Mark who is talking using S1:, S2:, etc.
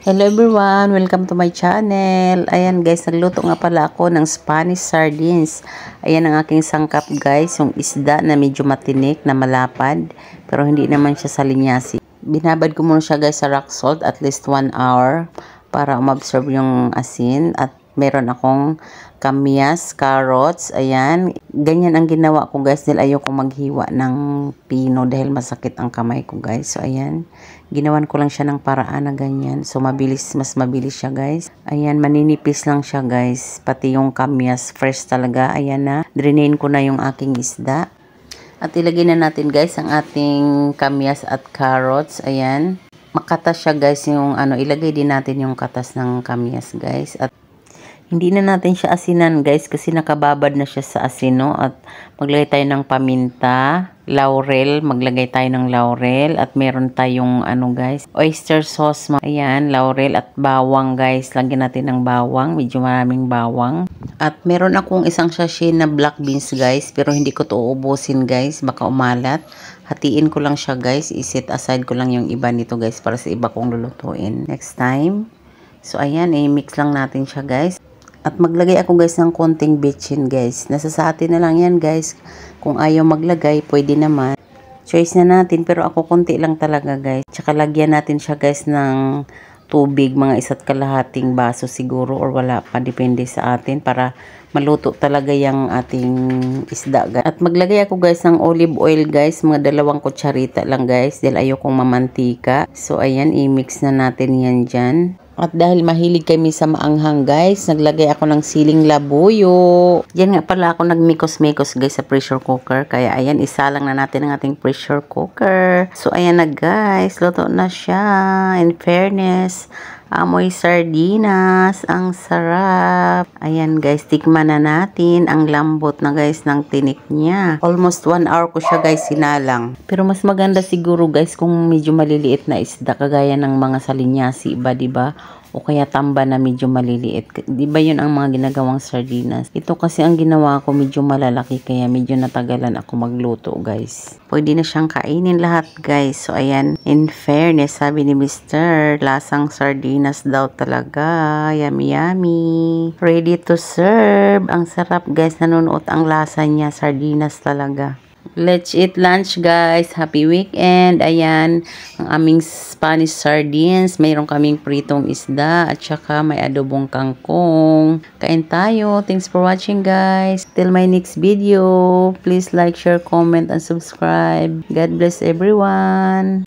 S1: Hello everyone! Welcome to my channel. Ayan guys, nagluto nga pala ako ng Spanish sardines. Ayan ang aking sangkap guys, yung isda na medyo matinik, na malapad. Pero hindi naman siya sa linyasi. Binabad ko muna siya guys sa rock salt at least 1 hour para umabsorb yung asin. At meron akong kamyas, carrots, ayan. Ganyan ang ginawa ko guys dahil ayoko maghiwa ng pino dahil masakit ang kamay ko guys. So ayan, ginawan ko lang siya ng paraan na ganyan. So mabilis, mas mabilis siya guys. Ayan, maninipis lang siya guys. Pati yung kamyas, fresh talaga. Ayan na, drainain ko na yung aking isda. At ilagay na natin guys ang ating kamyas at carrots. Ayan, makatas siya guys yung ilagay din natin yung katas ng kamyas guys. At hindi na natin siya asinan guys kasi nakababad na siya sa asino. At maglagay tayo ng paminta, laurel, maglagay tayo ng laurel. At meron tayong guys, oyster sauce. Ayan, laurel at bawang guys. Lagyan natin ng bawang, medyo maraming bawang. At meron akong isang sachet na black beans guys, pero hindi ko to uubusin guys, baka umalat. Hatiin ko lang siya guys, iset aside ko lang yung iba nito guys para sa iba kong lulutuin next time. So ayan, i-mix lang natin siya guys. At maglagay ako guys ng konting bitchin guys. Nasa sa atin na lang yan guys. Kung ayaw maglagay, pwede naman. Choice na natin, pero ako konti lang talaga guys. Tsaka lagyan natin siya guys ng tubig, mga 1 kalahating baso siguro or wala pa, depende sa atin para maluto talaga yung ating isda guys. At maglagay ako guys ng olive oil guys, mga 2 kutsarita lang guys dahil ayokong mamantika. So ayan, i-mix na natin yan dyan. At dahil mahilig kami sa maanghang guys, naglagay ako ng siling labuyo. Yan nga pala ako nagmikos-mikos guys sa pressure cooker. Kaya ayan, isalang na natin ang ating pressure cooker. So ayan na guys, luto na siya. In fairness, amoy sardinas. Ang sarap. Ayan guys, tikman na natin. Ang lambot na guys ng tinik niya. Almost 1 hour ko siya guys sinalang. Pero mas maganda siguro guys kung medyo maliliit na isda. Kagaya ng mga salinyasi ba, diba? O kaya tamba na medyo maliliit. Diba yun ang mga ginagawang sardinas? Ito kasi ang ginawa ko medyo malalaki kaya medyo natagalan ako magluto guys. Pwede na siyang kainin lahat guys. So ayan, in fairness, sabi ni Mr. lasang sardinas daw talaga. Yummy yummy. Ready to serve. Ang sarap guys, nanunuot ang lasa niya. Sardinas talaga. Let's eat lunch guys. Happy weekend. Ayan, ang aming Spanish sardines. Mayroon kaming pritong isda at saka may adobong kangkong. Kain tayo. Thanks for watching guys. Till my next video. Please like, share, comment, and subscribe. God bless everyone.